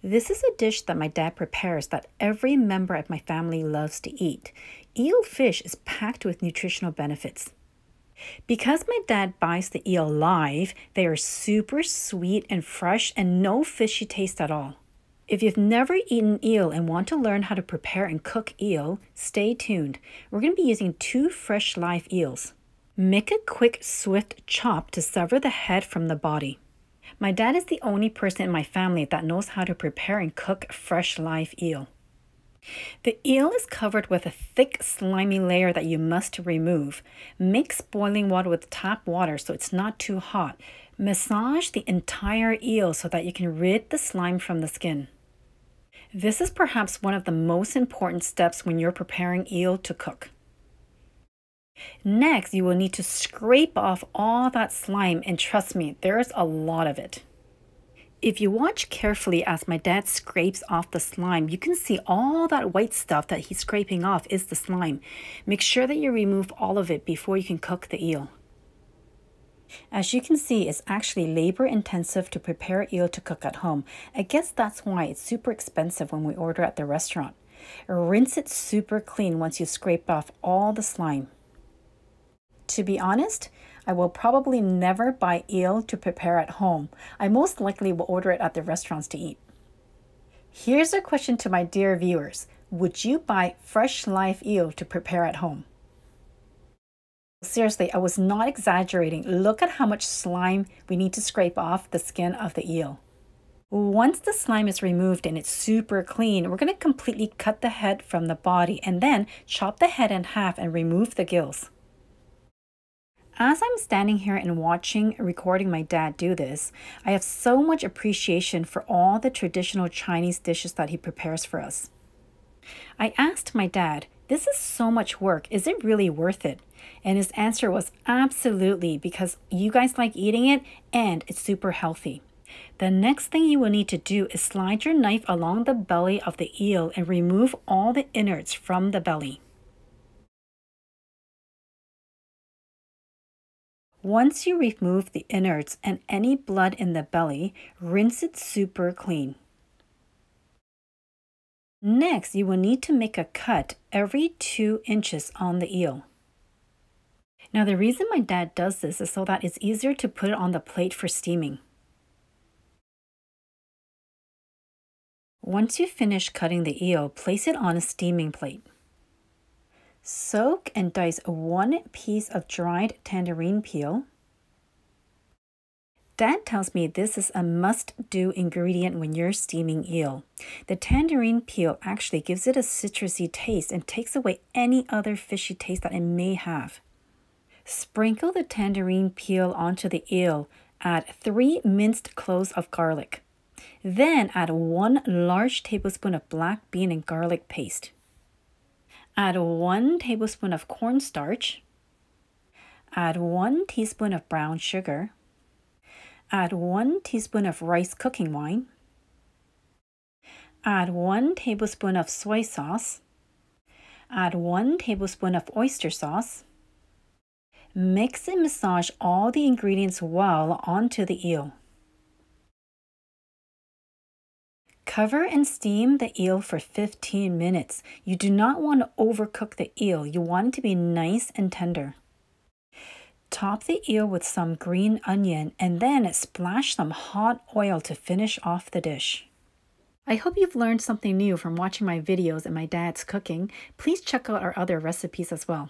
This is a dish that my dad prepares that every member of my family loves to eat. Eel fish is packed with nutritional benefits. Because my dad buys the eel live, they are super sweet and fresh and no fishy taste at all. If you've never eaten eel and want to learn how to prepare and cook eel, stay tuned. We're going to be using 2 fresh live eels. Make a quick, swift chop to sever the head from the body. My dad is the only person in my family that knows how to prepare and cook fresh live eel. The eel is covered with a thick, slimy layer that you must remove. Mix boiling water with tap water so it's not too hot. Massage the entire eel so that you can rid the slime from the skin. This is perhaps one of the most important steps when you're preparing eel to cook. Next, you will need to scrape off all that slime, and trust me, there's a lot of it. If you watch carefully as my dad scrapes off the slime, you can see all that white stuff that he's scraping off is the slime. Make sure that you remove all of it before you can cook the eel. As you can see, it's actually labor intensive to prepare eel to cook at home. I guess that's why it's super expensive when we order at the restaurant. Rinse it super clean once you scrape off all the slime. To be honest, I will probably never buy eel to prepare at home. I most likely will order it at the restaurants to eat. Here's a question to my dear viewers. Would you buy fresh live eel to prepare at home? Seriously, I was not exaggerating. Look at how much slime we need to scrape off the skin of the eel. Once the slime is removed and it's super clean, we're going to completely cut the head from the body and then chop the head in half and remove the gills. As I'm standing here and recording my dad do this, I have so much appreciation for all the traditional Chinese dishes that he prepares for us. I asked my dad, "This is so much work, is it really worth it?" And his answer was absolutely, because you guys like eating it and it's super healthy. The next thing you will need to do is slide your knife along the belly of the eel and remove all the innards from the belly. Once you remove the innards and any blood in the belly, rinse it super clean. Next, you will need to make a cut every 2 inches on the eel. Now, the reason my dad does this is so that it's easier to put it on the plate for steaming. Once you finish cutting the eel, place it on a steaming plate. Soak and dice 1 piece of dried tangerine peel. Dad tells me this is a must-do ingredient when you're steaming eel. The tangerine peel actually gives it a citrusy taste and takes away any other fishy taste that it may have. Sprinkle the tangerine peel onto the eel. Add 3 minced cloves of garlic. Then add 1 large tablespoon of black bean and garlic paste. Add 1 tablespoon of cornstarch. Add 1 teaspoon of brown sugar. Add 1 teaspoon of rice cooking wine. Add 1 tablespoon of soy sauce. Add 1 tablespoon of oyster sauce. Mix and massage all the ingredients well onto the eel. Cover and steam the eel for 15 minutes. You do not want to overcook the eel. You want it to be nice and tender. Top the eel with some green onion and then splash some hot oil to finish off the dish. I hope you've learned something new from watching my videos and my dad's cooking. Please check out our other recipes as well.